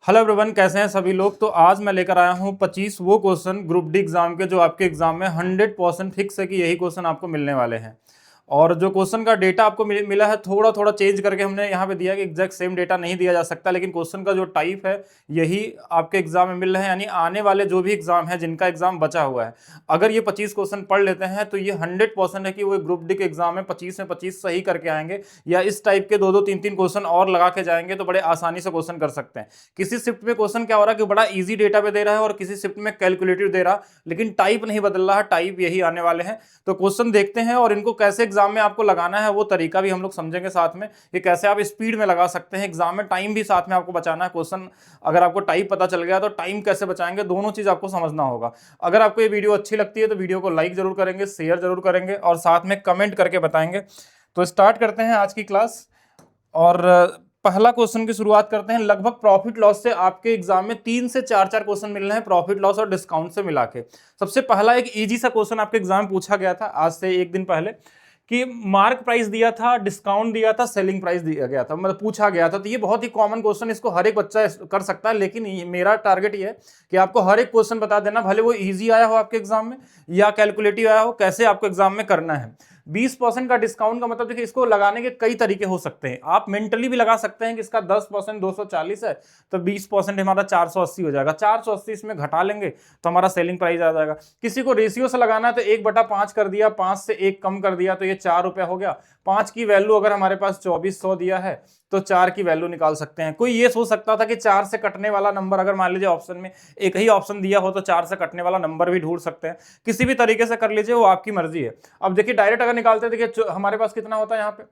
Hello everyone, कैसे हैं सभी लोग। तो आज मैं लेकर आया हूं 25 वो क्वेश्चन ग्रुप डी एग्जाम के जो आपके एग्जाम में 100% फिक्स है कि यही क्वेश्चन आपको मिलने वाले हैं। और जो क्वेश्चन का डेटा आपको मिला है थोड़ा थोड़ा चेंज करके हमने यहाँ पे दिया कि एग्जैक्ट सेम डेटा नहीं दिया जा सकता, लेकिन क्वेश्चन का जो टाइप है यही आपके एग्जाम में मिल रहे हैं। यानी आने वाले जो भी एग्जाम है, जिनका एग्जाम बचा हुआ है, अगर ये 25 क्वेश्चन पढ़ लेते हैं तो ये 100% है कि वो ग्रुप डी के एग्जाम में 25 में 25 सही करके आएंगे, या इस टाइप के 2-2 3-3 क्वेश्चन और लगा के जाएंगे तो बड़े आसानी से क्वेश्चन कर सकते हैं। किसी शिफ्ट में क्वेश्चन क्या हो रहा है कि बड़ा इजी डेटा पे दे रहा है और किसी शिफ्ट में कैलकुलेटिव दे रहा, लेकिन टाइप नहीं बदल रहा, टाइप यही आने वाले हैं। तो क्वेश्चन देखते हैं और इनको कैसे एग्जाम में आपको लगाना है वो तरीका भी हम लोग समझेंगे साथ में, कि कैसे आप स्पीड में लगा सकते हैं। एग्जाम में टाइम भी साथ में आपको बचाना है। क्वेश्चन अगर आपको टाइप पता चल गया तो टाइम कैसे बचाएंगे, दोनों चीज आपको समझना होगा। अगर आपको ये वीडियो अच्छी लगती है तो वीडियो को लाइक जरूर करेंगे, शेयर जरूर करेंगे और साथ में कमेंट करके बताएंगे। तो स्टार्ट करते हैं आज की क्लास। और पहला क्वेश्चन की शुरुआत करते हैं। लगभग प्रॉफिट लॉस से आपके एग्जाम में 3 से 4 क्वेश्चन मिल रहे हैं, प्रॉफिट लॉस और डिस्काउंट से मिला के। सबसे पहला एक इजी सा क्वेश्चन आपके एग्जाम में पूछा गया था आज से एक दिन पहले, कि मार्क प्राइस दिया था, डिस्काउंट दिया था, सेलिंग प्राइस दिया गया था, मतलब पूछा गया था। तो ये बहुत ही कॉमन क्वेश्चन, इसको हर एक बच्चा कर सकता है, लेकिन मेरा टारगेट ये है कि आपको हर एक क्वेश्चन बता देना, भले वो इजी आया हो आपके एग्जाम में या कैलकुलेटिव आया हो, कैसे आपको एग्जाम में करना है। 20% का डिस्काउंट का मतलब देखिए, इसको लगाने के कई तरीके हो सकते हैं। आप मेंटली भी लगा सकते हैं कि इसका 10% 240 है तो 20% हमारा 480 हो जाएगा, 480 इसमें घटा लेंगे तो हमारा सेलिंग प्राइस आ जाएगा। किसी को रेशियो से लगाना है तो 1/5 कर दिया, 5 से 1 कम कर दिया तो ये 4 रुपया हो गया। 5 की वैल्यू अगर हमारे पास 2400 दिया है तो 4 की वैल्यू निकाल सकते हैं। कोई ये सोच सकता था कि 4 से कटने वाला नंबर, अगर मान लीजिए ऑप्शन में एक ही ऑप्शन दिया हो तो 4 से कटने वाला नंबर भी ढूंढ सकते हैं। किसी भी तरीके से कर लीजिए, वो आपकी मर्जी है। अब देखिए डायरेक्ट अगर निकालते, देखिए हमारे पास कितना होता है यहाँ पे,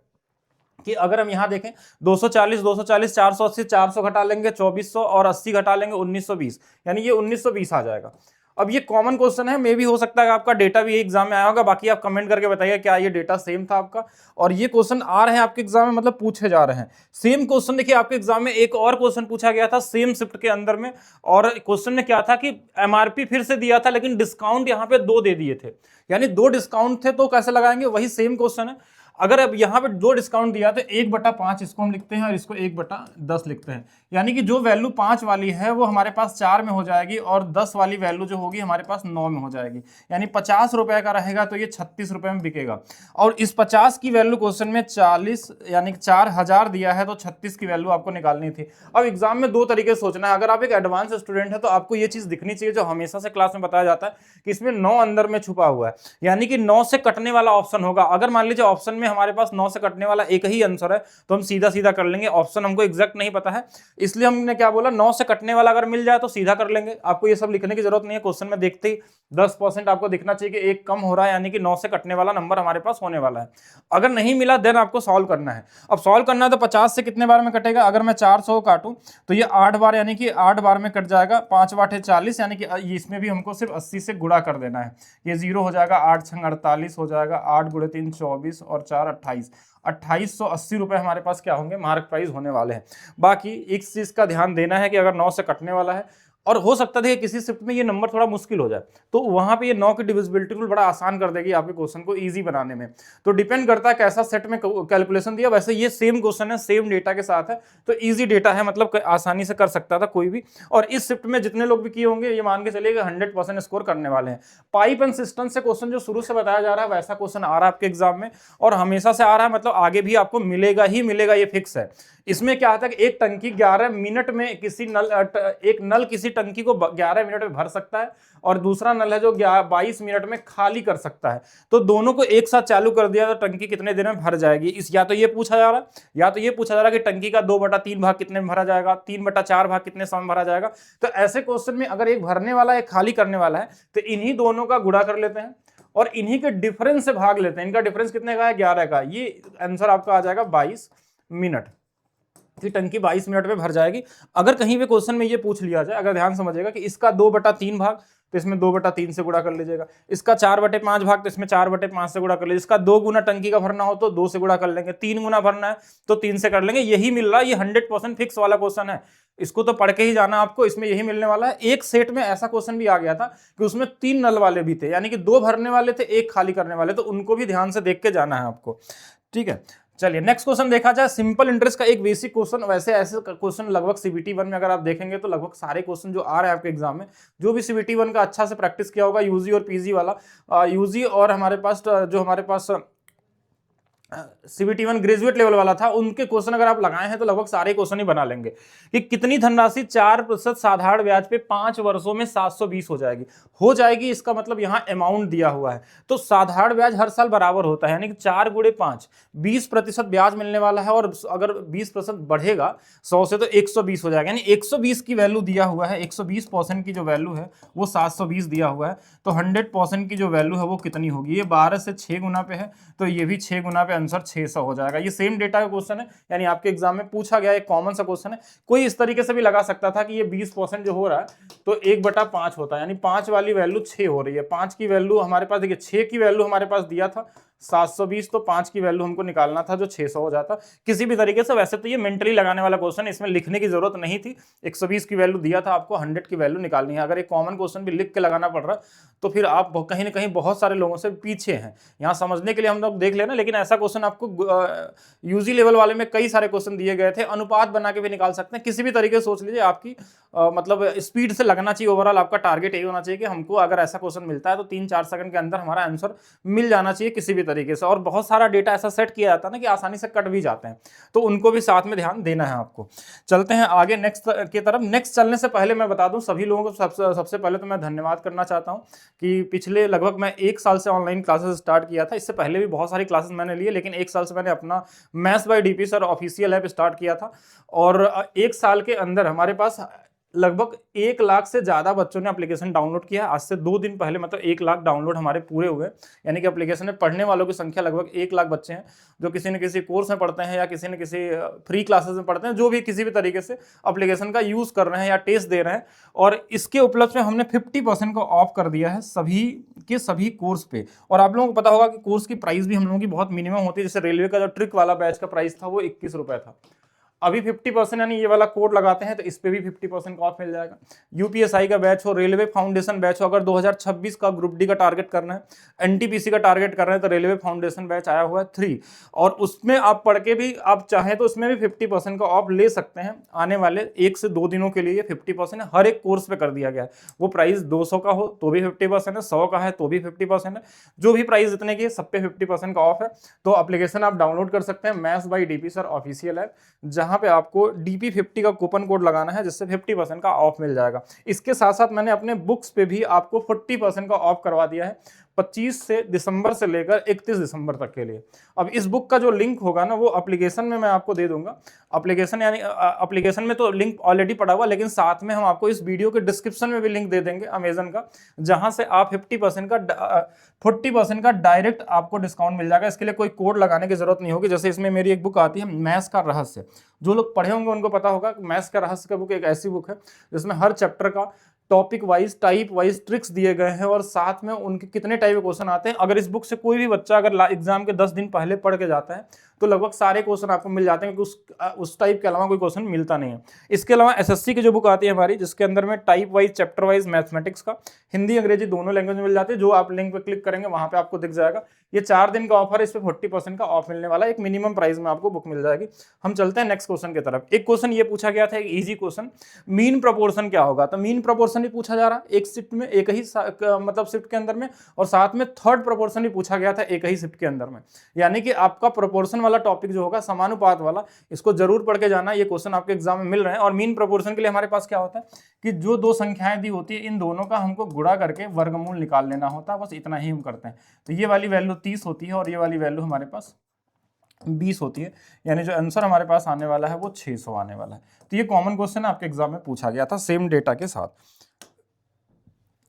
कि अगर हम यहां देखें 240 240 480, 400 घटा लेंगे 2400 और 80 घटा लेंगे 1920, यानी ये 1920 आ जाएगा। अब ये कॉमन क्वेश्चन है, मे भी हो सकता है आपका डेटा भी एग्जाम में आया होगा। बाकी आप कमेंट करके बताइए क्या ये डेटा सेम था आपका, और ये क्वेश्चन आ रहे हैं आपके एग्जाम में, मतलब पूछे जा रहे हैं सेम क्वेश्चन। देखिए आपके एग्जाम में एक और क्वेश्चन पूछा गया था सेम शिफ्ट के अंदर में, और क्वेश्चन में क्या था कि एमआरपी फिर से दिया था लेकिन डिस्काउंट यहाँ पे 2 दे दिए थे, यानी 2 डिस्काउंट थे। तो कैसे लगाएंगे, वही सेम क्वेश्चन है। अगर अब यहाँ पे 2 डिस्काउंट दिया तो 1/5 इसको हम लिखते हैं और इसको 1/10 लिखते हैं, यानी कि जो वैल्यू 5 वाली है वो हमारे पास 4 में हो जाएगी और 10 वाली वैल्यू जो होगी हमारे पास 9 में हो जाएगी। यानी 50 रुपए का रहेगा तो ये 36 रुपए में बिकेगा। और इस 50 की वैल्यू क्वेश्चन में 40 यानी कि 4000 दिया है तो 36 की वैल्यू आपको निकालनी थी। अब एग्जाम में 2 तरीके से सोचना है। अगर आप एक एडवांस स्टूडेंट है तो आपको ये चीज दिखनी चाहिए जो हमेशा से क्लास में बताया जाता है, कि इसमें 9 अंदर में छुपा हुआ है, यानी कि 9 से कटने वाला ऑप्शन होगा। अगर मान लीजिए ऑप्शन में हमारे पास 9 से कटने वाला एक ही आंसर है तो हम सीधा सीधा कर लेंगे। ऑप्शन हमको एग्जैक्ट नहीं पता है, इसलिए हमने क्या बोला, 9 से कटने वाला अगर मिल जाए तो सीधा कर लेंगे। आपको ये सब लिखने की जरूरत नहीं है। क्वेश्चन में देखते ही 10% आपको दिखना चाहिए कि एक कम हो रहा है, यानी कि 9 से कटने वाला नंबर हमारे पास होने वाला है। अगर नहीं मिला देन आपको सॉल्व करना है। अब सॉल्व करना है तो 50 से कितने बार में कटेगा, अगर मैं 400 काटूं तो ये 8 बार, यानी कि 8 बार में कट जाएगा। 5 8 40, यानी कि इसमें भी हमको सिर्फ 80 से गुणा कर देना है। ये 0 हो जाएगा, 8 6 48 हो जाएगा, 8 × 3 24 और 4 28, 2880 रुपए हमारे पास क्या होंगे, मार्क प्राइस होने वाले हैं। बाकी एक चीज का ध्यान देना है कि अगर 9 से कटने वाला है, और हो सकता है किसी शिफ्ट में ये नंबर थोड़ा मुश्किल हो जाए, तो वहां पे ये 9 की डिविजिबिलिटी रूल बड़ा आसान कर देगी आपके क्वेश्चन को इजी बनाने में। तो डिपेंड करता है कैसा सेट में कैलकुलेशन दिया। वैसे ये सेम क्वेश्चन है, सेम डेटा के साथ है, तो इजी डेटा है, मतलब आसानी से कर सकता था कोई भी। और इस शिफ्ट में जितने लोग भी किए होंगे ये मान के चलिए 100% स्कोर करने वाले हैं। पाइप एंड सिस्टम से क्वेश्चन जो शुरू से बताया जा रहा है वैसा क्वेश्चन आ रहा है आपके एग्जाम में, और हमेशा से आ रहा है, मतलब आगे भी आपको मिलेगा ही मिलेगा, ये फिक्स है। इसमें क्या होता है कि एक टंकी 11 मिनट में किसी एक नल किसी टंकी को 11 मिनट में भर सकता है, और दूसरा नल है जो 22 मिनट में खाली कर सकता है। तो दोनों को एक साथ चालू कर दिया तो टंकी कितने देर में भर जाएगी, इस या तो ये पूछा जा रहा है, या तो ये पूछा जा रहा है कि टंकी का 2/3 भाग कितने में भरा जाएगा, 3/4 भाग कितने समय में भरा जाएगा। तो ऐसे क्वेश्चन में अगर एक भरने वाला है एक खाली करने वाला है तो इन्हीं दोनों का गुणा कर लेते हैं और इन्हीं के डिफरेंस से भाग लेते हैं। इनका डिफरेंस कितने का है, 11 का। ये आंसर आपका आ जाएगा 22 मिनट की टंकी 22 मिनट में भर जाएगी। अगर कहीं पे क्वेश्चन में ये पूछ लिया जाए, अगर ध्यान समझिएगा कि इसका 2/3 भाग तो इसमें 2/3 से गुणा कर लीजिएगा, इसका 4/5 भाग तो इसमें 4/5 से गुणा कर लीजिए, इसका 2 गुना टंकी का भरना हो तो 2 से गुणा कर लेंगे, 3 गुना भरना है तो 3 से कर लेंगे। यही मिल रहा है, ये 100% फिक्स वाला क्वेश्चन है, इसको तो पढ़ के ही जाना आपको, इसमें यही मिलने वाला है। एक सेट में ऐसा क्वेश्चन भी आ गया था कि उसमें 3 नल वाले भी थे, यानी कि 2 भरने वाले थे 1 खाली करने वाले, तो उनको भी ध्यान से देख के जाना है आपको, ठीक है। चलिए नेक्स्ट क्वेश्चन देखा जाए, सिंपल इंटरेस्ट का एक बेसिक क्वेश्चन। वैसे ऐसे क्वेश्चन लगभग सीबीटी 1 में अगर आप देखेंगे तो लगभग सारे क्वेश्चन जो आ रहे हैं आपके एग्जाम में, जो भी सीबीटी 1 का अच्छा से प्रैक्टिस किया होगा, यूजी और पीजी वाला, यूजी और हमारे पास जो हमारे पास सीबीटी 1 ग्रेजुएट लेवल वाला था, उनके क्वेश्चन अगर आप लगाए हैं तो लगभग सारे क्वेश्चन ही बना लेंगे कि कितनी धनराशि 4% साधारण ब्याज पे 5 वर्षों में 720 हो जाएगी। इसका मतलब यहाँ अमाउंट दिया हुआ है, तो साधारण ब्याज हर साल बराबर होता है, यानी कि 4 गुणे 5 20% ब्याज मिलने वाला है, और अगर 20% बढ़ेगा 100 से तो 120 हो जाएगा, यानी 120 की वैल्यू दिया हुआ है। 120% की जो वैल्यू है वो 720 दिया हुआ है, तो 100% की जो वैल्यू है वो कितनी होगी? ये 12 से 6 गुना पे है, तो ये भी 6 गुना पे आंसर 600 हो जाएगा। ये सेम डेटा का क्वेश्चन है, यानी आपके एग्जाम में पूछा गया एक कॉमन सा क्वेश्चन है। कोई इस तरीके से भी लगा सकता था कि ये 20% जो हो रहा है तो 1/5 होता है, यानी 5 वाली वैल्यू 6 हो रही है। 5 की वैल्यू हमारे पास, देखिए 6 की वैल्यू हमारे पास दिया था 720, तो 5 की वैल्यू हमको निकालना था जो 600 हो जाता किसी भी तरीके से। वैसे तो ये मेंटली लगाने वाला क्वेश्चन, इसमें लिखने की जरूरत नहीं थी। 120 की वैल्यू दिया था, आपको 100 की वैल्यू निकालनी है। अगर एक कॉमन क्वेश्चन भी लिख के लगाना पड़ रहा तो फिर आप कहीं ना कहीं बहुत सारे लोगों से पीछे हैं। यहाँ समझने के लिए हम लोग देख लेना, लेकिन ऐसा क्वेश्चन आपको यूजी लेवल वाले में कई सारे क्वेश्चन दिए गए थे, अनुपात बना के भी निकाल सकते हैं। किसी भी तरीके से सोच लीजिए, आपकी मतलब स्पीड से लगना चाहिए। ओवरऑल आपका टारगेट यही होना चाहिए कि हमको अगर ऐसा क्वेश्चन मिलता है तो 3-4 सेकंड के अंदर हमारा आंसर मिल जाना चाहिए किसी भी तरीके से। और बहुत सारा डेटा ऐसा सेट किया जाता है ना कि आसानी से कट भी जाते हैं, तो उनको भी साथ में ध्यान देना है आपको। चलते हैं आगे नेक्स्ट की तरफ। नेक्स्ट चलने से पहले मैं बता दूं सभी लोगों को, सबसे पहले तो मैं धन्यवाद करना चाहता हूं कि पिछले लगभग मैं 1 साल से ऑनलाइन क्लासेस स्टार्ट किया था। इससे पहले भी बहुत सारी क्लासेस मैंने लिए, लेकिन 1 साल से मैंने अपना maths by DP sir official app start किया था, और 1 साल के अंदर हमारे पास लगभग 1 लाख से ज्यादा बच्चों ने एप्लीकेशन डाउनलोड किया। आज से 2 दिन पहले मतलब 1 लाख डाउनलोड हमारे पूरे हुए, यानी कि एप्लीकेशन में पढ़ने वालों की संख्या लगभग 1 लाख बच्चे हैं, जो किसी न किसी कोर्स में पढ़ते हैं या किसी न किसी फ्री क्लासेस में पढ़ते हैं, जो भी किसी भी तरीके से एप्लीकेशन का यूज कर रहे हैं या टेस्ट दे रहे हैं। और इसके उपलक्ष्य में हमने 50% को ऑफ कर दिया है सभी के सभी कोर्स पे। और आप लोगों को पता होगा कि कोर्स की प्राइस भी हम लोगों की बहुत मिनिमम होती है। जैसे रेलवे का जो ट्रिक वाला बैच का प्राइस था वो 21 रुपए था, अभी 50% यानी ये वाला कोड लगाते हैं तो इस पे भी 50% का ऑफ मिल जाएगा। यूपीएसआई का बैच हो, रेलवे फाउंडेशन बैच हो, अगर 2026 का ग्रुप डी का टारगेट करना है, एनटीपीसी का टारगेट कर रहे हैं, तो रेलवे फाउंडेशन बैच आया हुआ है 3, और उसमें आप पढ़ के भी आप चाहें तो उसमें भी 50% का ऑफ ले सकते हैं। आने वाले 1 से 2 दिनों के लिए 50% हर एक कोर्स पे कर दिया गया है। वो प्राइस 200 का हो तो भी 50% है, 100 का है तो भी 50% है, जो भी प्राइस इतने की सब पे 50% का ऑफ है। तो एप्लीकेशन आप डाउनलोड कर सकते हैं, maths by DP sir official app, जहां पे आपको DP50 का कूपन कोड लगाना है, जिससे 50% का ऑफ मिल जाएगा। इसके साथ साथ मैंने अपने बुक्स पे भी आपको 40% का ऑफ करवा दिया है, 25 से दिसंबर से लेकर 31 दिसंबर तक के लिए। अब इस बुक का जो लिंक होगा ना वो एप्लीकेशन में मैं आपको दे दूंगा। एप्लीकेशन यानी एप्लीकेशन में तो लिंक ऑलरेडी पड़ा हुआ, लेकिन साथ में हम आपको इस वीडियो के डिस्क्रिप्शन में भी लिंक दे देंगे अमेजन का, जहां से आप 40% का डायरेक्ट आपको डिस्काउंट मिल जाएगा। इसके लिए कोई कोड लगाने की जरूरत नहीं होगी। जैसे इसमें मेरी एक बुक आती है मैथ्स का रहस्य, जो लोग पढ़े होंगे उनको पता होगा मैथ्स का रहस्य का बुक एक ऐसी बुक है जिसमें हर चैप्टर का topic wise type wise tricks दिए गए हैं, और साथ में उनके कितने टाइप के क्वेश्चन आते हैं। अगर इस बुक से कोई भी बच्चा अगर एग्जाम के 10 दिन पहले पढ़ के जाता है तो लगभग सारे क्वेश्चन आपको मिल जाते हैं, क्योंकि उस टाइप के अलावा कोई क्वेश्चन मिलता नहीं है। इसके अलावा एसएससी की जो बुक आती है हमारी, जिसके अंदर में type wise chapter wise mathematics का हिंदी अंग्रेजी दोनों लैंग्वेज में मिल जाती है, जो आप लिंक पे क्लिक करेंगे वहां पे आपको दिख जाएगा। ये 4 दिन का ऑफर है, इस पे 40% का ऑफ मिलने वाला है, एक मिनिमम प्राइस में आपको बुक मिल जाएगी। हम चलते हैं नेक्स्ट क्वेश्चन की तरफ। एक क्वेश्चन ये पूछा गया था, एक इजी क्वेश्चन, मीन प्रोपोर्शन क्या होगा? तो मीन प्रोपोर्शन भी पूछा जा रहा है एक शिफ्ट में, एक ही मतलब शिफ्ट के अंदर में, और साथ में थर्ड प्रोपोर्शन भी पूछा गया था एक ही शिफ्ट के अंदर में। यानी कि आपका प्रोपोर्शन वाला टॉपिक जो होगा, समानुपात वाला, इसको जरूर पढ़ के जाना। ये क्वेश्चन आपके एग्जाम में मिल रहे हैं। और मीन प्रोपोर्शन के लिए हमारे पास क्या होता है कि जो दो संख्याएं दी होती है, इन दोनों का हमको गुणा करके वर्गमूल निकाल लेना होता है, बस इतना ही हम करते हैं। तो ये वाली वैल्यू 30 होती है और ये वाली वैल्यू हमारे पास 20 होती है, यानी जो आंसर हमारे पास आने वाला है वो 600 आने वाला है। तो ये कॉमन क्वेश्चन आपके एग्जाम में पूछा गया था सेम डेटा के साथ।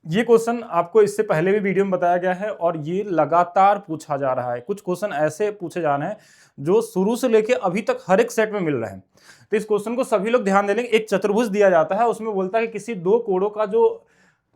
ये क्वेश्चन आपको इससे पहले भी वीडियो में बताया गया है और ये लगातार पूछा जा रहा है। कुछ क्वेश्चन ऐसे पूछे जा रहे हैं जो शुरू से लेके अभी तक हर एक सेट में मिल रहे हैं। तो इस क्वेश्चन को सभी लोग ध्यान दे लेंगे। एक चतुर्भुज दिया जाता है, उसमें बोलता है कि किसी दो कोणों का जो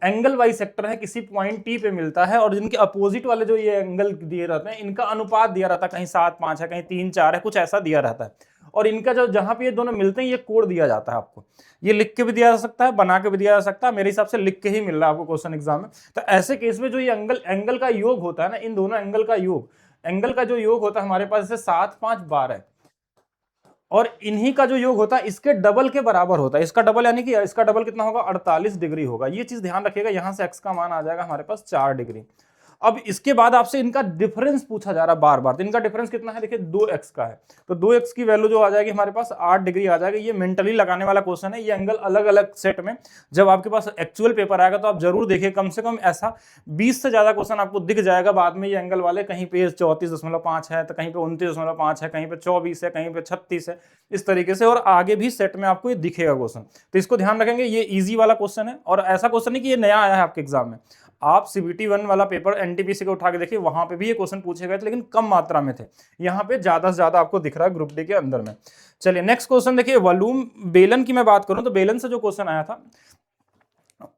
एंगल वाइज सेक्टर है किसी पॉइंट टी पे मिलता है, और जिनके अपोजिट वाले जो ये एंगल दिए रहते हैं इनका अनुपात दिया रहता है, कहीं 7:5 है, कहीं 3:4 है, कुछ ऐसा दिया रहता है। और इनका जो जहां पे ये दोनों मिलते हैं ये कोण दिया जाता है आपको। ये लिख के भी दिया जा सकता है, बना के भी दिया जा सकता है, मेरे हिसाब से लिख के ही मिल रहा है आपको क्वेश्चन एग्जाम में। तो ऐसे केस में जो ये एंगल का योग होता है ना, इन दोनों एंगल का योग, एंगल का जो योग होता है हमारे पास जैसे 7 5 12, और इन्हीं का जो योग होता है इसके डबल के बराबर होता है। इसका डबल यानी कि इसका डबल कितना होगा, 48 डिग्री होगा। ये चीज ध्यान रखिएगा, यहां से एक्स का मान आ जाएगा हमारे पास 4 डिग्री। अब इसके बाद आपसे इनका डिफरेंस पूछा जा रहा है बार बार, तो इनका डिफरेंस कितना है, देखिए 2x का है, तो 2x की वैल्यू जो आ जाएगी हमारे पास 8 डिग्री आ जाएगी। ये मेंटली लगाने वाला क्वेश्चन है, ये एंगल अलग अलग सेट में जब आपके पास एक्चुअल पेपर आएगा तो आप जरूर देखिए, कम से कम ऐसा 20 से ज्यादा क्वेश्चन आपको दिख जाएगा बाद में ये एंगल वाले। कहीं पे 34.5 है, तो कहीं पे 29.5 है, कहीं पे 24 है, कहीं पे 36 है, इस तरीके से, और आगे भी सेट में आपको ये दिखेगा क्वेश्चन। तो इसको ध्यान रखेंगे, ये इजी वाला क्वेश्चन है, और ऐसा क्वेश्चन नहीं कि ये नया आया है आपके एग्जाम में। आप CBT 1 वाला पेपर एनटीपीसी को उठा के देखिए, वहां पे भी ये क्वेश्चन पूछे गए थे, लेकिन कम मात्रा में थे। यहाँ पे ज्यादा से ज्यादा आपको दिख रहा है ग्रुप डी के अंदर में। चलिए नेक्स्ट क्वेश्चन देखिए, वॉल्यूम बेलन की मैं बात करूं तो बेलन से जो क्वेश्चन आया था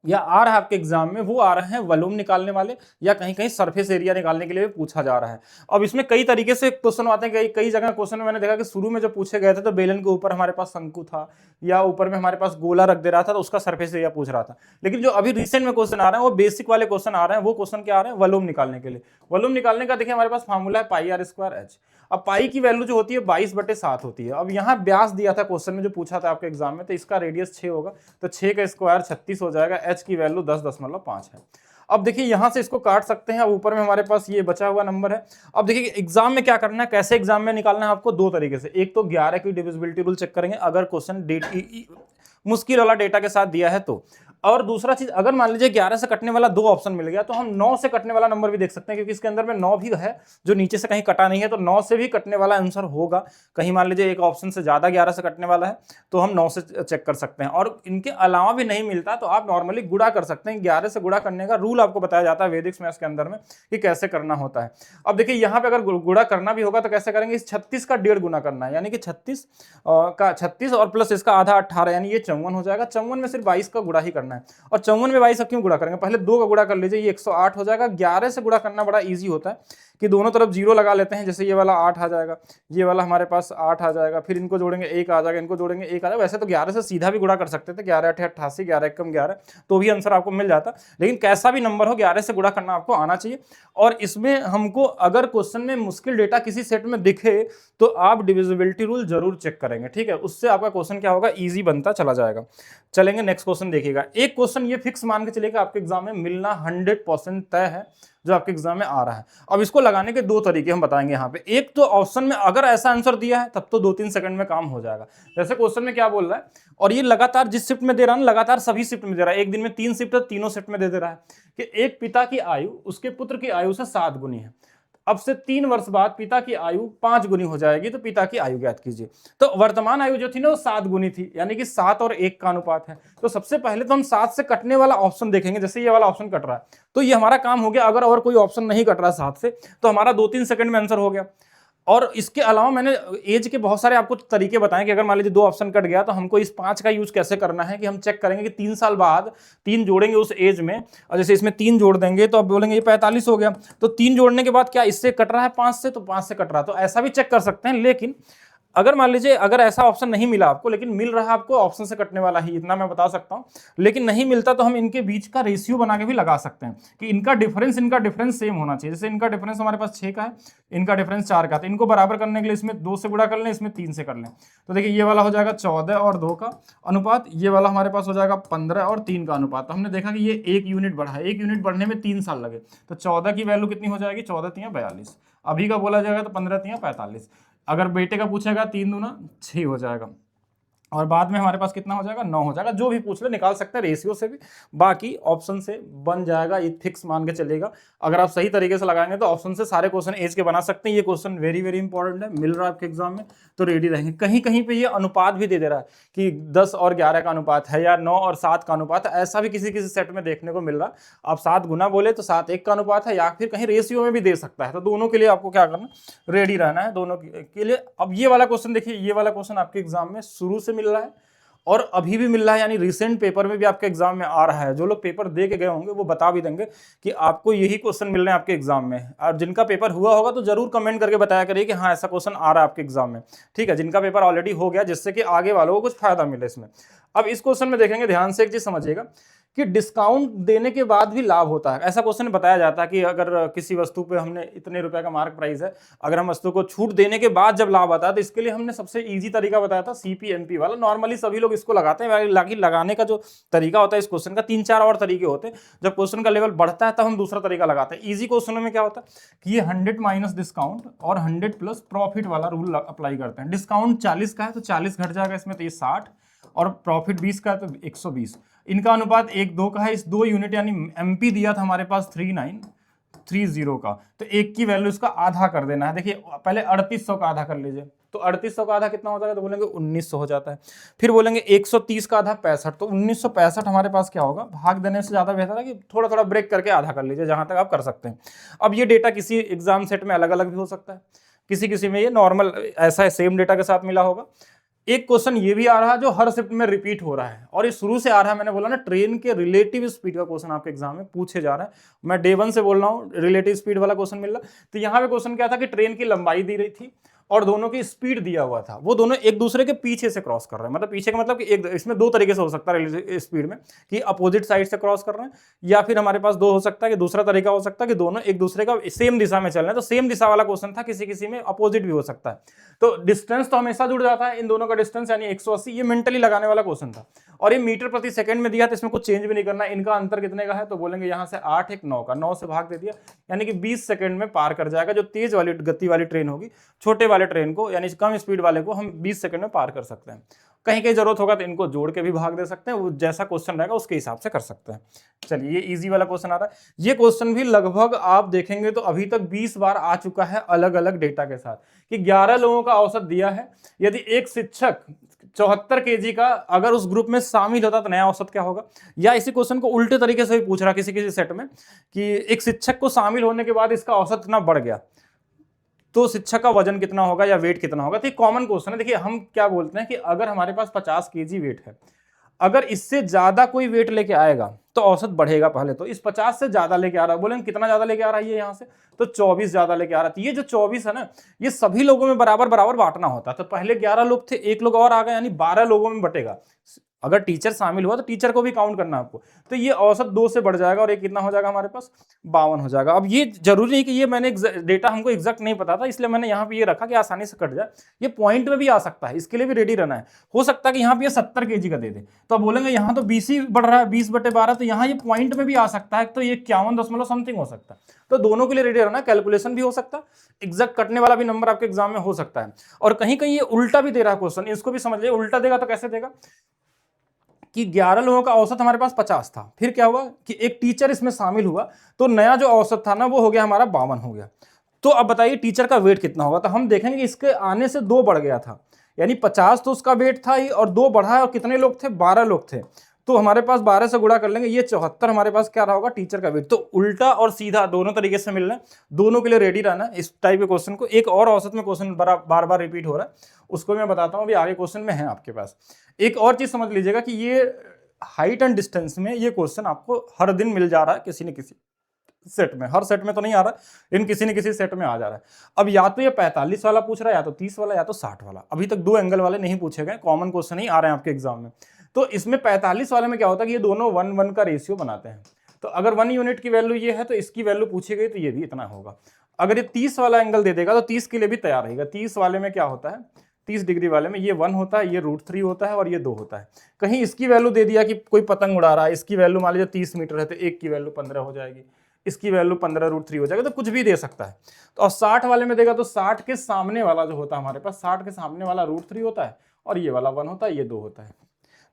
या आ रहा है आपके एग्जाम में, वो आ रहे हैं वॉल्यूम निकालने वाले, या कहीं कहीं सरफेस एरिया निकालने के लिए भी पूछा जा रहा है। अब इसमें कई तरीके से क्वेश्चन आते हैं, कई जगह क्वेश्चन में मैंने देखा कि शुरू में जो पूछे गए थे तो बेलन के ऊपर हमारे पास शंकु था, या ऊपर में हमारे पास गोला रख दे रहा था, तो उसका सरफेस एरिया पूछ रहा था। लेकिन जो अभी रिसेंट में क्वेश्चन आ रहे हैं वो बेसिक वाले क्वेश्चन आ रहे हैं। वो क्वेश्चन क्या आ रहे हैं, वॉल्यूम निकालने के लिए। वॉल्यूम निकालने का देखिए हमारे पास फॉर्मूला है πr²h। अब पाई की वैल्यू जो होती है 22/7 होती है। अब यहाँ व्यास दिया था क्वेश्चन में जो पूछा था आपके एग्जाम में, तो इसका रेडियस 6 होगा, तो 6 का स्क्वायर 36 हो जाएगा। h की वैल्यू 10.5 है। अब देखिए यहां से इसको काट सकते हैं। अब ऊपर में हमारे पास ये बचा हुआ नंबर है। अब देखिए एग्जाम में क्या करना है, कैसे एग्जाम में निकालना है आपको, दो तरीके से। एक तो 11 की डिविजिबिलिटी रूल चेक करेंगे अगर क्वेश्चन मुश्किल वाला डेटा के साथ दिया है तो, और दूसरा चीज, अगर मान लीजिए 11 से कटने वाला 2 ऑप्शन मिल गया तो हम 9 से कटने वाला नंबर भी देख सकते हैं, क्योंकि इसके अंदर में 9 भी है जो नीचे से कहीं कटा नहीं है, तो 9 से भी कटने वाला आंसर होगा। कहीं मान लीजिए एक ऑप्शन से ज्यादा 11 से कटने वाला है तो हम 9 से चेक कर सकते हैं। और इनके अलावा भी नहीं मिलता तो आप नॉर्मली गुणा कर सकते हैं। 11 से गुणा करने का रूल आपको बताया जाता है वैदिक मैथ्स के अंदर में कि कैसे करना होता है। अब देखिए यहाँ पे अगर गुणा करना भी होगा तो कैसे करेंगे, इस 36 का 1.5 गुना करना है, यानी कि 36 और प्लस इसका आधा 18, यानी ये 54 हो जाएगा। 54 में सिर्फ 22 का गुणा ही करना है, और 54 में 22 क्यों गुणा करेंगे, पहले 2 का गुणा कर लीजिए, ये 108 हो जाएगा। 11 से गुणा करना बड़ा इजी होता है कि दोनों तरफ 0 लगा लेते हैं, जैसे ये वाला 8 आ जाएगा, ये वाला हमारे पास 8 आ जाएगा, फिर इनको जोड़ेंगे 1 आ जाएगा, इनको जोड़ेंगे 1 आ जाएगा। वैसे तो 11 से सीधा भी गुणा कर सकते थे, 11 8 88, 11 1 11, तो भी आंसर आपको मिल जाता। लेकिन कैसा भी नंबर हो 11 से गुणा करना आपको आना चाहिए। और इसमें हमको अगर क्वेश्चन में मुश्किल डेटा किसी सेट में दिखे तो आप डिविजिबिलिटी रूल जरूर चेक करेंगे, ठीक है, उससे आपका क्वेश्चन क्या होगा, ईजी बनता चला जाएगा। चलेंगे नेक्स्ट क्वेश्चन देखिएगा। एक क्वेश्चन ये फिक्स मान के चलेगा आपके एग्जाम में मिलना 100% तय है, जो आपके एग्जाम में आ रहा है। अब इसको लगाने के 2 तरीके हम बताएंगे यहाँ पे। एक तो ऑप्शन में अगर ऐसा आंसर दिया है तब तो 2-3 सेकंड में काम हो जाएगा। जैसे क्वेश्चन में क्या बोल रहा है, और ये लगातार जिस शिफ्ट में दे रहा है, लगातार सभी शिफ्ट में दे रहा है, एक दिन में 3 शिफ्ट है, तीनों शिफ्ट में दे रहा है कि एक पिता की आयु उसके पुत्र की आयु से 7 गुनी है। अब से 3 वर्ष बाद पिता की आयु 5 गुनी हो जाएगी, तो पिता की आयु ज्ञात कीजिए। तो वर्तमान आयु जो थी ना वो 7 गुनी थी, यानी कि 7 और 1 का अनुपात है। तो सबसे पहले तो हम 7 से कटने वाला ऑप्शन देखेंगे। जैसे ये वाला ऑप्शन कट रहा है तो ये हमारा काम हो गया। अगर और कोई ऑप्शन नहीं कट रहा 7 से तो हमारा 2-3 सेकंड में आंसर हो गया। और इसके अलावा मैंने एज के बहुत सारे आपको तरीके बताएं कि अगर मान लीजिए 2 ऑप्शन कट गया तो हमको इस 5 का यूज कैसे करना है, कि हम चेक करेंगे कि 3 साल बाद 3 जोड़ेंगे उस एज में, और जैसे इसमें 3 जोड़ देंगे तो अब बोलेंगे ये 45 हो गया, तो 3 जोड़ने के बाद क्या इससे कट रहा है 5 से, तो 5 से कट रहा है, तो ऐसा भी चेक कर सकते हैं। लेकिन अगर मान लीजिए अगर ऐसा ऑप्शन नहीं मिला आपको, लेकिन मिल रहा है आपको ऑप्शन से कटने वाला ही, इतना मैं बता सकता हूं, लेकिन नहीं मिलता तो हम इनके बीच का रेशियो बना के भी लगा सकते हैं कि इनका डिफरेंस सेम होना चाहिए। जैसे इनका डिफरेंस हमारे पास 6 का है, इनका डिफरेंस 4 का, तो इनको बराबर करने के लिए इसमें 2 से गुणा कर लें, इसमें 3 से कर लें। तो देखिए ये वाला हो जाएगा 14 और 2 का अनुपात, ये वाला हमारे पास हो जाएगा 15 और 3 का अनुपात। तो हमने देखा कि ये 1 यूनिट बढ़ा है, 1 यूनिट बढ़ने में 3 साल लगे, तो 14 की वैल्यू कितनी हो जाएगी, 14 3 42। अभी का बोला जाएगा तो 15 3 45। अगर बेटे का पूछेगा 3 दूना 6 हो जाएगा, और बाद में हमारे पास कितना हो जाएगा, 9 हो जाएगा। जो भी पूछ ले निकाल सकते हैं रेशियो से भी, बाकी ऑप्शन से बन जाएगा, ये फिक्स मान के चलेगा। अगर आप सही तरीके से लगाएंगे तो ऑप्शन से सारे क्वेश्चन एज के बना सकते हैं। ये क्वेश्चन वेरी वेरी इंपॉर्टेंट है, मिल रहा है आपके एग्जाम में तो रेडी रहेंगे। कहीं कहीं पे ये अनुपात भी दे रहा है कि 10 और 11 का अनुपात है, या 9 और 7 का अनुपात है, ऐसा भी किसी किसी सेट में देखने को मिल रहा है। आप 7 गुना बोले तो 7 1 का अनुपात है, या फिर कहीं रेशियो में भी दे सकता है। तो दोनों के लिए आपको क्या करना, रेडी रहना है दोनों के लिए। अब ये वाला क्वेश्चन देखिए, ये वाला क्वेश्चन आपके एग्जाम में शुरू से मिल रहा है और अभी भी मिल रहा है, यानी रिसेंट पेपर में भी आपके एग्जाम में आ रहा है। जो लोग पेपर दे के गए होंगे वो बता भी देंगे कि आपको यही क्वेश्चन मिल रहे हैं आपके एग्जाम में। और जिनका पेपर हुआ होगा तो जरूर कमेंट करके बताया करिए कि हाँ ऐसा क्वेश्चन आ रहा है आपके एग्जाम में, ठीक है, जिनका पेपर ऑलरेडी हो गया, जिससे कि आगे वालों को कुछ फायदा मिले इसमें। अब इस क्वेश्चन में देखेंगे, ध्यान से एक चीज समझिएगा कि डिस्काउंट देने के बाद भी लाभ होता है। ऐसा क्वेश्चन बताया जाता है कि अगर किसी वस्तु पे हमने इतने रुपए का मार्क प्राइस है, अगर हम वस्तु को छूट देने के बाद जब लाभ आता है, तो इसके लिए हमने सबसे इजी तरीका बताया था CPMP वाला। नॉर्मली सभी लोग इसको लगाते हैं, लेकिन लगाने का जो तरीका होता है इस क्वेश्चन का 3-4 और तरीके होते हैं। जब क्वेश्चन का लेवल बढ़ता है तब हम दूसरा तरीका लगाते हैं। इजी क्वेश्चनों में क्या होता है कि ये 100 माइनस डिस्काउंट और 100 प्लस प्रॉफिट वाला रूल अप्लाई करते हैं। डिस्काउंट 40 का है तो 40 घट जाएगा इसमें, तो ये 60, और प्रॉफिट 20 का है तो 120। इनका अनुपात 1:2 का है। इस 2 यूनिट यानी MP दिया था हमारे पास 3930 का, तो 1 की वैल्यू इसका आधा कर देना है। देखिए पहले 3800 का आधा कर लीजिए, तो 3800 का आधा कितना हो जाएगा, तो बोलेंगे 1900 हो जाता है। फिर बोलेंगे 130 का आधा 65, तो 1965 हमारे पास क्या होगा, भाग देने से ज़्यादा बेहतर है कि थोड़ा थोड़ा ब्रेक करके आधा कर लीजिए, जहाँ तक आप कर सकते हैं। अब ये डेटा किसी एग्जाम सेट में अलग अलग भी हो सकता है, किसी किसी में ये नॉर्मल ऐसा है सेम डेटा के साथ मिला होगा। एक क्वेश्चन ये भी आ रहा है जो हर शिफ्ट में रिपीट हो रहा है, और ये शुरू से आ रहा है। मैंने बोला ना, ट्रेन के रिलेटिव स्पीड का क्वेश्चन आपके एग्जाम में पूछे जा रहा है। मैं डे 1 से बोल रहा हूँ रिलेटिव स्पीड वाला क्वेश्चन मिल रहा। तो यहाँ पे क्वेश्चन क्या था कि ट्रेन की लंबाई दी रही थी और दोनों की स्पीड दिया हुआ था, वो दोनों एक दूसरे के पीछे से क्रॉस कर रहे हैं। मतलब पीछे का मतलब कि एक, इसमें 2 तरीके से हो सकता है स्पीड में, कि अपोजिट साइड से क्रॉस कर रहे हैं, या फिर हमारे पास 2 हो सकता है कि दूसरा तरीका हो सकता है कि दोनों एक दूसरे का सेम दिशा में चल रहे हैं। तो सेम दिशा वाला क्वेश्चन था, किसी किसी में अपोजिट भी हो सकता है। तो डिस्टेंस तो हमेशा जुड़ जाता है, इन दोनों का डिस्टेंस यानी 180, ये मेंटली लगाने वाला क्वेश्चन था। और ये मीटर प्रति सेकंड में दिया, तो इसमें कुछ चेंज भी नहीं करना। इनका अंतर कितने का है, तो बोलेंगे यहाँ से 8 1 9 का, 9 से भाग दे दिया, यानी कि 20 सेकंड में पार कर जाएगा। जो तेज वाली गति वाली ट्रेन होगी, छोटे वाले ट्रेन को यानी कम स्पीड वाले को हम 20 सेकंड में पार कर सकते हैं। कहीं कहीं जरूरत होगा तो इनको जोड़ के भी भाग दे सकते हैं, वो जैसा क्वेश्चन रहेगा उसके हिसाब से कर सकते हैं। चलिए ये इजी वाला क्वेश्चन आ रहा है। ये क्वेश्चन भी लगभग आप देखेंगे तो अभी तक 20 बार आ चुका है अलग अलग डेटा के साथ, कि 11 लोगों का औसत दिया है। यदि एक शिक्षक 74 kg का अगर उस ग्रुप में शामिल होता तो नया औसत क्या होगा। या इसी क्वेश्चन को उल्टे तरीके से भी पूछ रहा किसी किसी सेट में, कि एक शिक्षक को शामिल होने के बाद इसका औसत इतना बढ़ गया, तो शिक्षक का वजन कितना होगा या वेट कितना होगा। तो ये कॉमन क्वेश्चन है। देखिए हम क्या बोलते हैं कि अगर हमारे पास 50 kg वेट है, अगर इससे ज्यादा कोई वेट लेके आएगा तो औसत बढ़ेगा। पहले तो इस 50 से ज्यादा लेके आ रहा है, बोलेंगे कितना ज्यादा लेके आ रहा है ये यहाँ से, तो 24 ज्यादा लेके आ रहा है। तो ये जो 24 है ना, ये सभी लोगों में बराबर बराबर बांटना होता है। तो पहले 11 लोग थे, एक लोग और आ गए, यानी 12 लोगों में बटेगा। अगर टीचर शामिल हुआ तो टीचर को भी काउंट करना है आपको। तो ये औसत 2 से बढ़ जाएगा और ये कितना हो जाएगा हमारे पास, 52 हो जाएगा। अब ये जरूरी नहीं कि ये मैंने डेटा हमको एग्जैक्ट नहीं पता था, इसलिए मैंने यहाँ पे ये रखा कि आसानी से कट जाए। ये पॉइंट में भी आ सकता है, इसके लिए भी रेडी रहना है। हो सकता है कि यहाँ पे 70 kg का दे दे, तो अब बोलेंगे यहाँ तो 20 ही बढ़ रहा है, 20/12, तो यहाँ ये पॉइंट में भी आ सकता है, तो ये 51 समथिंग हो सकता है। तो दोनों के लिए रेडी रहना। कैलकुलेशन भी हो सकता है, एग्जैक्ट कटने वाला भी नंबर आपके एग्जाम में हो सकता है। और कहीं कहीं ये उल्टा भी दे रहा है क्वेश्चन, इसको भी समझ लिया। उल्टा देगा तो कैसे देगा कि 11 लोगों का औसत हमारे पास 50 था, फिर क्या हुआ कि एक टीचर इसमें शामिल हुआ, तो नया जो औसत था ना वो हो गया हमारा 52 हो गया। तो अब बताइए टीचर का वेट कितना होगा। तो हम देखेंगे इसके आने से 2 बढ़ गया था, यानी 50 तो उसका वेट था ही, और 2 बढ़ा है, और कितने लोग थे, 12 लोग थे। तो हमारे पास 12 से गुणा कर लेंगे, ये 74 हमारे पास क्या रहा होगा, टीचर का वेट। तो उल्टा और सीधा दोनों तरीके से मिल रहा है, दोनों के लिए रेडी रहना है इस टाइप के क्वेश्चन को। एक और औसत में क्वेश्चन बार बार रिपीट हो रहा है, उसको मैं बताता हूँ, अभी आगे क्वेश्चन में है आपके पास। एक और चीज समझ लीजिएगा कि ये हाइट एंड डिस्टेंस में ये क्वेश्चन आपको हर दिन मिल जा रहा है किसी न किसी सेट में। हर सेट में तो नहीं आ रहा, लेकिन किसी न किसी सेट में आ जा रहा है। अब या तो ये 45 वाला पूछ रहा है, या तो 30 वाला, या तो 60 वाला। अभी तक 2 एंगल वाले नहीं पूछे गए, कॉमन क्वेश्चन ही आ रहे हैं आपके एग्जाम में। तो इसमें 45 वाले में क्या होता है कि ये दोनों 1:1 का रेशियो बनाते हैं। तो अगर 1 यूनिट की वैल्यू ये है तो इसकी वैल्यू पूछी गई तो ये भी इतना होगा। अगर ये 30 वाला एंगल दे देगा तो 30 के लिए भी तैयार रहेगा। 30 वाले में क्या होता है, 30 डिग्री वाले में ये 1 होता है, ये √3 होता है, और ये 2 होता है। कहीं इसकी वैल्यू दे दिया कि कोई पतंग उड़ा रहा है, इसकी वैल्यू मान लीजिए 30 मीटर है, तो 1 की वैल्यू 15 हो जाएगी, इसकी वैल्यू 15√3 हो जाएगा। तो कुछ भी दे सकता है। तो और 60 वाले में देगा तो 60 के सामने वाला जो होता है हमारे पास, 60 के सामने वाला √3 होता है, और ये वाला 1 होता है, ये 2 होता है।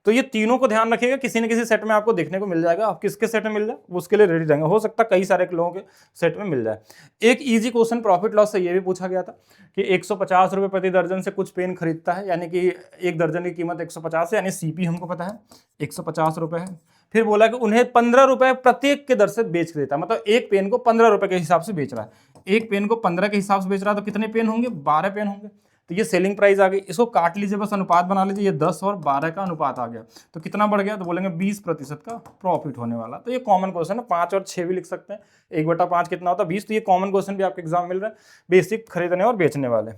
तो ये तीनों को ध्यान रखिएगा, किसी न किसी सेट में आपको देखने को मिल जाएगा। आप किसके सेट में मिल जाए उसके लिए रेडी रहेंगे। हो सकता है कई सारे लोगों के सेट में मिल जाए। एक इजी क्वेश्चन प्रॉफिट लॉस से ये भी पूछा गया था कि 150 रुपए प्रति दर्जन से कुछ पेन खरीदता है, यानी कि एक दर्जन की कीमत 150 है, यानी CP हमको पता है 150 रुपए है। फिर बोला कि उन्हें 15 रुपए प्रत्येक के दर से बेच देता है, मतलब एक पेन को 15 रुपए के हिसाब से बेच रहा है। एक पेन को 15 के हिसाब से बेच रहा है, तो कितने पेन होंगे, 12 पेन होंगे। तो ये सेलिंग प्राइस आ गई। इसको काट लीजिए, बस अनुपात बना लीजिए, ये 10 और 12 का अनुपात आ गया, तो कितना बढ़ गया, तो बोलेंगे 20% का प्रॉफिट होने वाला। तो ये कॉमन क्वेश्चन है, 5 और 6 भी लिख सकते हैं। 1/5 कितना होता है, 20। तो ये कॉमन क्वेश्चन भी आपके एग्जाम मिल रहा है, बेसिक खरीदने और बेचने वाले।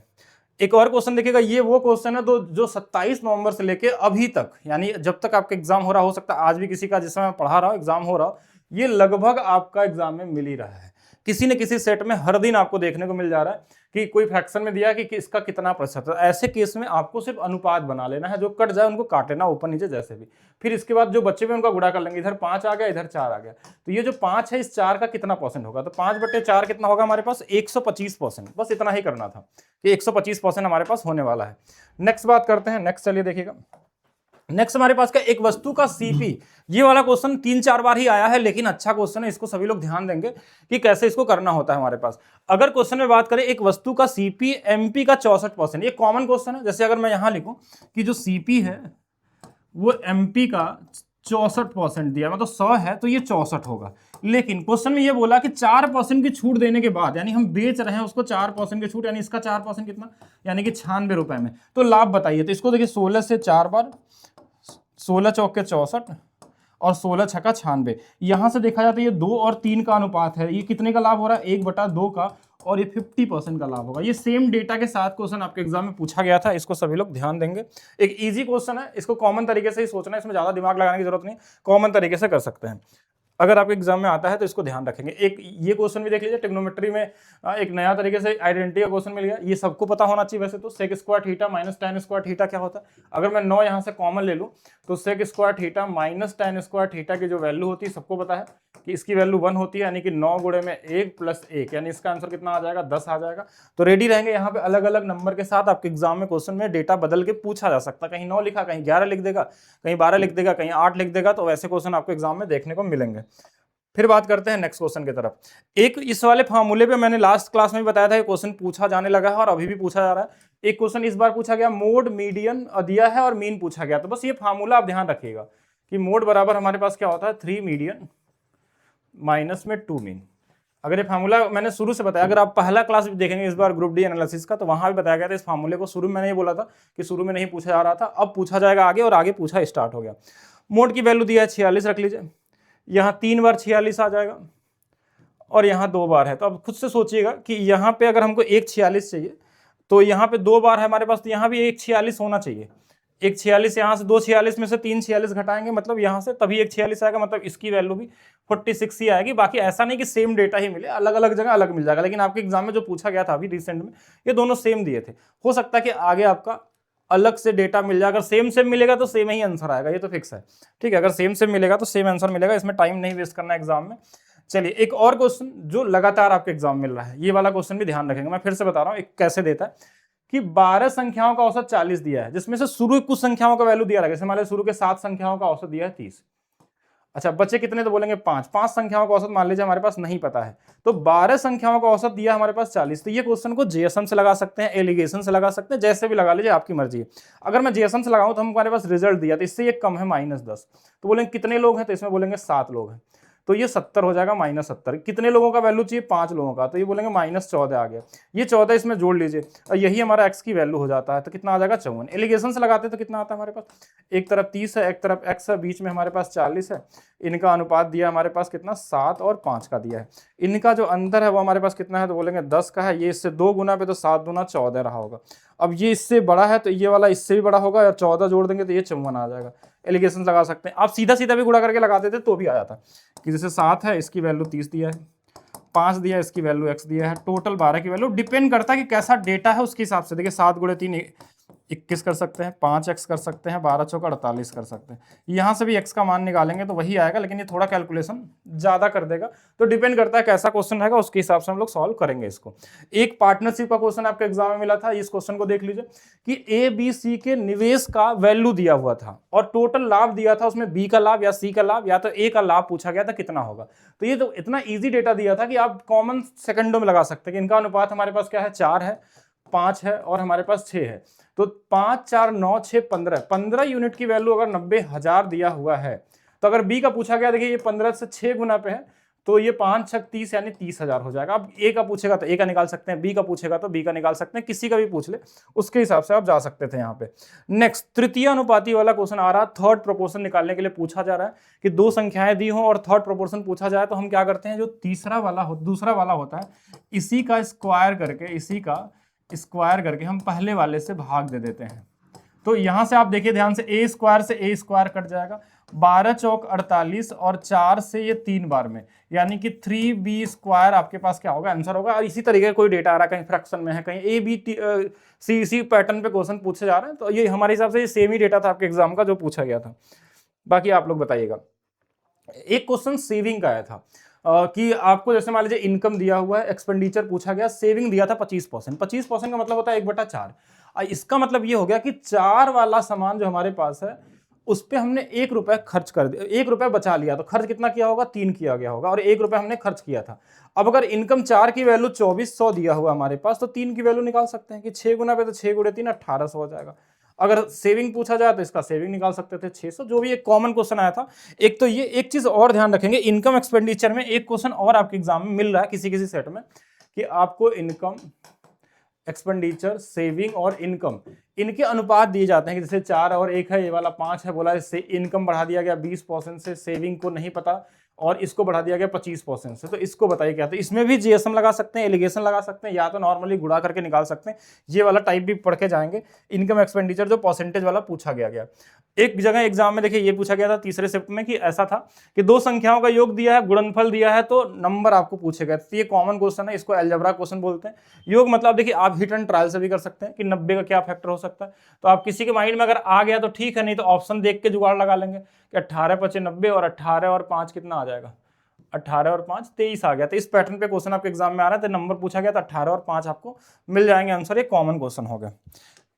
एक और क्वेश्चन देखिएगा, ये वो क्वेश्चन है जो 27 नवंबर से लेके अभी तक, यानी जब तक आपका एग्जाम हो रहा, हो सकता है आज भी किसी का जिस समय मैं पढ़ा रहा हूं एग्जाम हो रहा, ये लगभग आपका एग्जाम में मिल ही रहा है। किसी न किसी सेट में हर दिन आपको देखने को मिल जा रहा है कि कोई फ्रैक्शन में दिया कि इसका कितना प्रतिशत है। ऐसे केस में आपको सिर्फ अनुपात बना लेना है, जो कट जाए उनको काट लेना ऊपर नीचे जैसे भी, फिर इसके बाद जो बच्चे भी उनका गुणा कर लेंगे, इधर 5 आ गया इधर 4 आ गया, तो ये जो 5 है इस 4 का कितना परसेंट होगा, तो 5/4 कितना होगा हमारे पास 125%। बस इतना ही करना था कि 125% हमारे पास होने वाला है। नेक्स्ट बात करते हैं, नेक्स्ट चलिए देखिएगा। नेक्स्ट हमारे पास का एक वस्तु का सीपी, ये वाला क्वेश्चन 3-4 बार ही आया है, लेकिन अच्छा क्वेश्चन है, इसको सभी लोग ध्यान देंगे कि कैसे इसको करना होता है हमारे पास। अगर क्वेश्चन में बात करें एक वस्तु का सीपी एमपी का 64%, ये कॉमन क्वेश्चन है। जैसे अगर मैं यहां लिखूं कि जो सीपी है वो एमपी का 64% दिया, मतलब 100 है तो ये 64 होगा। लेकिन क्वेश्चन में ये बोला कि 4% की छूट देने के बाद, यानी हम बेच रहे हैं उसको 4% की छूट, यानी इसका 4% कितना, यानी कि 96 रुपए में, तो लाभ बताइए। तो इसको देखिए 16 से 4 बार, 16 चौके 64 और 16 छक्का 96, यहां से देखा जाता है ये 2 और 3 का अनुपात है। ये कितने का लाभ हो रहा है, 1/2 का, और ये 50% का लाभ होगा। ये सेम डेटा के साथ क्वेश्चन आपके एग्जाम में पूछा गया था, इसको सभी लोग ध्यान देंगे। एक इजी क्वेश्चन है, इसको कॉमन तरीके से ही सोचना है, इसमें ज्यादा दिमाग लगाने की जरूरत नहीं, कॉमन तरीके से कर सकते हैं। अगर आपके एग्जाम में आता है तो इसको ध्यान रखेंगे। एक ये क्वेश्चन भी देख लीजिए, ट्रिग्नोमेट्री में एक नया तरीके से आइडेंटिटी का क्वेश्चन मिल गया। ये सबको पता होना चाहिए वैसे तो, sec square theta minus tan square theta क्या होता है। अगर मैं 9 यहाँ से कॉमन ले लूँ तो sec square theta minus tan square theta की जो वैल्यू होती है सबको पता है कि इसकी वैल्यू 1 होती है, यानी कि 9 गुणे में 1 प्लस 1, यानी इसका आंसर कितना आ जाएगा, 10 आ जाएगा। तो रेडी रहेंगे, यहाँ पे अलग अलग नंबर के साथ आपके एग्जाम में क्वेश्चन में डेटा बदल के पूछा जा सकता है। कहीं 9 लिखा, कहीं 11 लिख देगा, कहीं 12 लिख देगा, कहीं 8 लिख देगा, तो वैसे क्वेश्चन आपको एग्जाम में देखने को मिलेंगे। फिर बात करते हैं नेक्स्ट क्वेश्चन की तरफ। एक इस वाले फार्मूले पे मैंने लास्ट क्लास में भी बताया था, ये क्वेश्चन पूछा जाने लगा है और अभी भी पूछा जा रहा है। एक क्वेश्चन इस बार पूछा गया, मोड मीडियन दिया है और मीन पूछा गया। तो बस ये फार्मूला आप ध्यान रखिएगा कि मोड बराबर हमारे पास क्या होता है, 3 मीडियन माइनस में 2 मीन। अगर ये फार्मूला मैंने शुरू से बताया, अगर आप पहला क्लास भी देखेंगे इस बार ग्रुप डी एनालिसिस का, तो वहां भी बताया गया था इस फार्मूले को। शुरू में मैंने ये बोला था कि शुरू में नहीं पूछा जा रहा था, अब पूछा जाएगा आगे, और आगे पूछा स्टार्ट हो गया। मोड की वैल्यू दिया है 46 रख लीजिए, यहाँ 3 बार 46 आ जाएगा और यहाँ 2 बार है। तो अब खुद से सोचिएगा कि यहाँ पे अगर हमको एक 46 चाहिए तो यहाँ पे 2 बार है हमारे पास, तो यहाँ भी एक 46 होना चाहिए। एक 46 यहाँ से, 2 46 में से 3 46 घटाएंगे, मतलब यहाँ से तभी एक 46 आएगा, मतलब इसकी वैल्यू भी 46 ही आएगी। बाकी ऐसा नहीं कि सेम डेटा ही मिले, अलग अलग जगह अलग मिल जाएगा, लेकिन आपके एग्जाम में जो पूछा गया था अभी रिसेंट में, ये दोनों सेम दिए थे। हो सकता है कि आगे आपका अलग से डेटा मिल जाए। अगर सेम सेम मिलेगा तो सेम ही आंसर आएगा, ये तो फिक्स है, ठीक है। अगर सेम सेम मिलेगा तो सेम आंसर मिलेगा, इसमें टाइम नहीं वेस्ट करना एग्जाम में। चलिए एक और क्वेश्चन जो लगातार आपके एग्जाम मिल रहा है, ये वाला क्वेश्चन भी ध्यान रखेंगे। मैं फिर से बता रहा हूँ एक कैसे देता है कि 12 संख्याओं का औसत 40 दिया है, जिसमें से शुरू कुछ संख्याओं का वैल्यू दिया रहेगा। जैसे मान लीजिए शुरू के 7 संख्याओं का औसत दिया है 30, अच्छा बच्चे कितने, तो बोलेंगे 5। 5 संख्याओं का औसत मान लीजिए हमारे पास नहीं पता है, तो 12 संख्याओं का औसत दिया हमारे पास 40। तो ये क्वेश्चन को जेएसएम से लगा सकते हैं, एलिगेशन से लगा सकते हैं, जैसे भी लगा लीजिए, आपकी मर्जी है। अगर मैं जेएसएम से लगाऊं तो हमारे पास रिजल्ट दिया, तो इससे ये कम है -10, तो बोलेंगे कितने लोग हैं, तो इसमें बोलेंगे 7 लोग हैं, तो ये 70 हो जाएगा -70। कितने लोगों का वैल्यू चाहिए, 5 लोगों का, तो ये बोलेंगे -14 आ गया। ये 14 इसमें जोड़ लीजिए और यही हमारा x की वैल्यू हो जाता है, तो कितना आ जाएगा 54। एलिगेशन से लगाते तो कितना आता है हमारे पास, एक तरफ 30 है, एक तरफ x है, बीच में हमारे पास 40 है। इनका अनुपात दिया हमारे पास कितना, 7 और 5 का दिया है। इनका जो अंतर है वो हमारे पास कितना है, तो बोलेंगे 10 का है। ये इससे 2 गुना पे, तो 7 दूना 14 रहा होगा। अब ये इससे बड़ा है तो ये वाला इससे भी बड़ा होगा, और 14 जोड़ देंगे तो ये 54 आ जाएगा। एलिगेशन लगा सकते हैं आप, सीधा सीधा भी गुणा करके लगाते थे तो भी आ जाता कि जैसे 7 है, इसकी वैल्यू 30 दिया है, 5 दिया है, इसकी वैल्यू x दिया है, टोटल 12 की वैल्यू। डिपेंड करता है कि कैसा डेटा है उसके हिसाब से। देखिए 7 गुणे 3 21 कर सकते हैं, 5x कर सकते हैं, 12 चौका 48 कर सकते हैं। यहाँ से भी x का मान निकालेंगे तो वही आएगा, लेकिन ये थोड़ा कैलकुलेशन ज्यादा कर देगा। तो डिपेंड करता है कैसा क्वेश्चन रहेगा, उसके हिसाब से हम लोग सॉल्व करेंगे इसको। एक पार्टनरशिप का क्वेश्चन आपके एग्जाम में मिला था, इस क्वेश्चन को देख लीजिए कि ABC के निवेश का वैल्यू दिया हुआ था और टोटल लाभ दिया था, उसमें B का लाभ या C का लाभ या तो A का लाभ पूछा गया था, कितना होगा। तो ये तो इतना ईजी डेटा दिया था कि आप कॉमन सेकंडों में लगा सकते हैं कि इनका अनुपात हमारे पास क्या है, 4 है, 5 है और हमारे पास 6 है। तो 5 4 9 6 15 यूनिट की वैल्यू अगर 90,000 दिया हुआ है, तो अगर बी का पूछा गया, देखिए ये 15 से 6 गुना पे है, तो ये 5 6 30 यानी 30,000 हो जाएगा। अब ए का पूछेगा तो ए का निकाल सकते हैं, बी का पूछेगा तो बी का निकाल सकते हैं, किसी का भी पूछ ले उसके हिसाब से आप जा सकते थे यहाँ पे। नेक्स्ट तृतीय अनुपाती वाला क्वेश्चन आ रहा है, थर्ड प्रोपोर्शन निकालने के लिए पूछा जा रहा है कि 2 संख्याएं दी हो और थर्ड प्रोपोर्शन पूछा जाए, तो हम क्या करते हैं, जो दूसरा वाला होता है इसी का स्क्वायर करके, इसी का स्क्वायर करके हम पहले वाले से भाग दे देते हैं। तो यहां से आप देखिए ध्यान से, ए स्क्वायर से ए स्क्वायर कट जाएगा, 12 चौक 48 और 4 से ये 3 बार में, यानी कि 3b स्क्वायर आपके पास क्या होगा, आंसर होगा। और इसी तरीके का कोई डेटा आ रहा है, कहीं फ्रैक्शन में है, कहीं ए बी सी इसी पैटर्न पे क्वेश्चन पूछे जा रहे हैं, तो ये हमारे हिसाब से ये सेम ही डेटा था आपके एग्जाम का जो पूछा गया था। बाकी आप लोग बताइएगा। एक क्वेश्चन सेविंग का आया था कि आपको जैसे मान लीजिए इनकम दिया हुआ है, एक्सपेंडिचर पूछा गया, सेविंग दिया था 25%। 25% का मतलब होता है 1/4। इसका मतलब ये हो गया कि 4 वाला सामान जो हमारे पास है उस पर हमने 1 रुपए खर्च कर दिया, 1 रुपए बचा लिया, तो खर्च कितना किया होगा, 3 किया गया होगा, और 1 रुपए हमने खर्च किया था। अब अगर इनकम 4 की वैल्यू 2400 दिया हुआ हमारे पास, तो 3 की वैल्यू निकाल सकते हैं कि 6 गुना पे, तो 6 गुणे 3 1800 हो जाएगा। अगर सेविंग पूछा जाए तो इसका सेविंग निकाल सकते थे 600, जो भी एक कॉमन क्वेश्चन आया था। एक तो ये, एक चीज और ध्यान रखेंगे, इनकम एक्सपेंडिचर में एक क्वेश्चन और आपके एग्जाम में मिल रहा है किसी किसी सेट में, कि आपको इनकम, एक्सपेंडिचर, सेविंग और इनकम, इनके अनुपात दिए जाते हैं कि जैसे 4 और 1 है, ये वाला 5 है, बोला इससे इनकम बढ़ा दिया गया 20% से, सेविंग को नहीं पता, और इसको बढ़ा दिया गया 25% से, तो इसको बताइए क्या। तो इसमें भी जीएसएम लगा सकते हैं, एलिगेशन लगा सकते हैं, या तो नॉर्मली गुणा करके निकाल सकते हैं। ये वाला टाइप भी पढ़ के जाएंगे, इनकम एक्सपेंडिचर जो परसेंटेज वाला पूछा गया। एक जगह एग्जाम में देखिए ये पूछा गया था तीसरे शिफ्ट में, कि ऐसा था कि 2 संख्याओं का योग दिया है, गुणनफल दिया है, तो नंबर आपको पूछे गए। तो ये कॉमन क्वेश्चन है, इसको अलजेब्रा क्वेश्चन बोलते हैं। योग मतलब देखिए आप हिट एंड ट्रायल से भी कर सकते हैं कि 90 का क्या फैक्टर हो सकता है, तो आप किसी के माइंड में अगर आ गया तो ठीक है, नहीं तो ऑप्शन देख के जुगाड़ लगा लेंगे कि 18 × 5 = 90, और 18 और 5 कितना आ जाएगा, 18 और 5 23 आ गया। तो इस पैटर्न पे क्वेश्चन आपके एग्जाम में आ रहा है, तो नंबर पूछा गया तो 18 और 5 आपको मिल जाएंगे आंसर। ये कॉमन क्वेश्चन हो गया।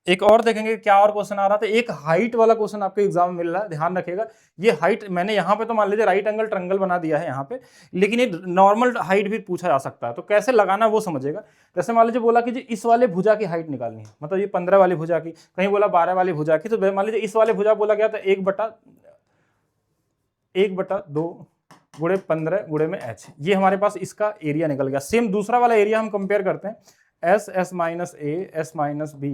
एक और देखेंगे क्या और क्वेश्चन आ रहा था, एक हाइट वाला क्वेश्चन आपके एग्जाम में मिल रहा है, ध्यान रखिएगा। ये हाइट मैंने यहाँ पे तो मान लीजिए राइट एंगल ट्रायंगल बना दिया है यहाँ पे, लेकिन ये नॉर्मल हाइट भी पूछा जा सकता है, तो कैसे लगाना वो समझिएगा। जैसे मान लीजिए बोला कि जी इस वाले भुजा की हाइट निकालनी है, मतलब ये 15 वाली भुजा की, कहीं बोला 12 वाली भुजा की, तो मान लीजिए इस वाले भुजा बोला गया तो 1/2 गुणे 15 गुणे में h, ये हमारे पास इसका एरिया निकल गया। सेम दूसरा वाला एरिया हम कंपेयर करते हैं s - a, s - b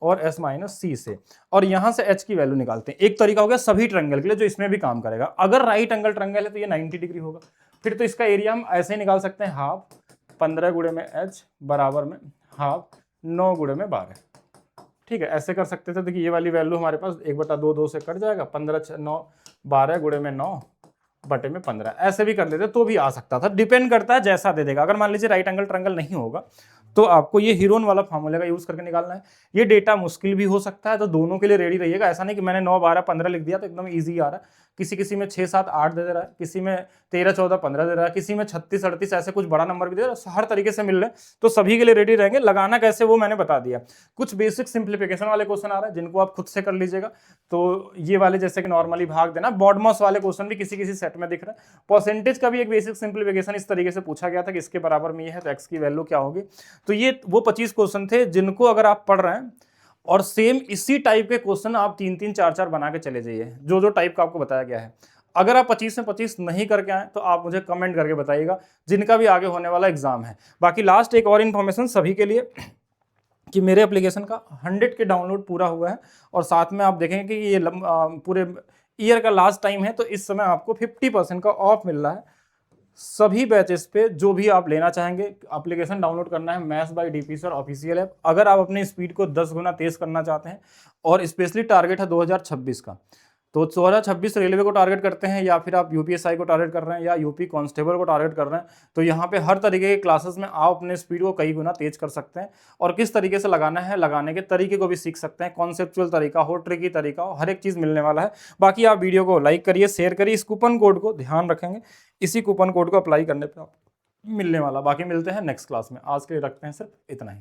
और s - c से, और यहां से h की वैल्यू निकालते हैं। एक तरीका हो गया सभी ट्रायंगल के लिए, जो इसमें भी काम करेगा। अगर राइट एंगल ट्रायंगल है तो ये 90 डिग्री होगा, फिर तो इसका एरिया हम ऐसे ही निकाल सकते हैं, हाफ 15 गुणे में h बराबर में हाफ 9 गुणे में 12। ठीक है, ऐसे कर सकते थे। देखिए ये वाली वैल्यू हमारे पास 1/2 2 से कट जाएगा, 15 6 9 12 गुणे में 9 बटे में 15, ऐसे भी कर लेते तो भी आ सकता था। डिपेंड करता है जैसा दे देगा। अगर मान लीजिए राइट एंगल ट्रायंगल नहीं होगा तो आपको ये हीरोन वाला फार्मूले का यूज करके निकालना है। ये डेटा मुश्किल भी हो सकता है, तो दोनों के लिए रेडी रहिएगा। ऐसा नहीं कि मैंने 9 12 15 लिख दिया तो एकदम ईजी आ रहा है। किसी में 6 7 8 दे रहा है, किसी में 13 14 15 दे रहा है, किसी में 36 38 ऐसे कुछ बड़ा नंबर भी दे रहा है। हर तरीके से मिल रहे हैं, तो सभी के लिए रेडी रहेंगे। लगाना कैसे वो मैंने बता दिया। कुछ बेसिक सिंप्लीफिकेशन वाले क्वेश्चन आ रहे हैं जिनको आप खुद से कर लीजिएगा। तो ये वाले जैसे कि नॉर्मली भाग देना, बॉडमॉस वाले क्वेश्चन भी किसी सेट में दिख रहे हैं। परसेंटेज का भी एक बेसिक सिंप्लीफिकेशन इस तरीके से पूछा गया था कि इसके बराबर में ये है तो x की वैल्यू क्या होगी। तो ये वो 25 क्वेश्चन थे जिनको अगर आप पढ़ रहे हैं, और सेम इसी टाइप के क्वेश्चन आप 3 3 4 4 बना के चले जाइए, जो टाइप का आपको बताया गया है। अगर आप 25 में 25 नहीं करके आए तो आप मुझे कमेंट करके बताइएगा, जिनका भी आगे होने वाला एग्जाम है। बाकी लास्ट एक और इन्फॉर्मेशन सभी के लिए कि मेरे एप्लीकेशन का 100 के डाउनलोड पूरा हुआ है, और साथ में आप देखेंगे कि ये पूरे ईयर का लास्ट टाइम है, तो इस समय आपको 50% का ऑफ मिल रहा है सभी बैचेस पे। जो भी आप लेना चाहेंगे, एप्लीकेशन डाउनलोड करना है maths by DP sir official app. अगर आप अपनी स्पीड को 10 गुना तेज करना चाहते हैं, और स्पेशली टारगेट है 2026 का, तो 2026 रेलवे को टारगेट करते हैं, या फिर आप यूपीएसआई को टारगेट कर रहे हैं, या यूपी कांस्टेबल को टारगेट कर रहे हैं, तो यहाँ पे हर तरीके के क्लासेस में आप अपने स्पीड को कई गुना तेज कर सकते हैं। और किस तरीके से लगाना है, लगाने के तरीके को भी सीख सकते हैं। कॉन्सेप्चुअल तरीका हो, ट्रिकी तरीका हो, हर एक चीज़ मिलने वाला है। बाकी आप वीडियो को लाइक करिए, शेयर करिए। इस कूपन कोड को ध्यान रखेंगे, इसी कूपन कोड को अप्लाई करने पर आप मिलने वाला। बाकी मिलते हैं नेक्स्ट क्लास में। आज के लिए रखते हैं सिर्फ इतना ही।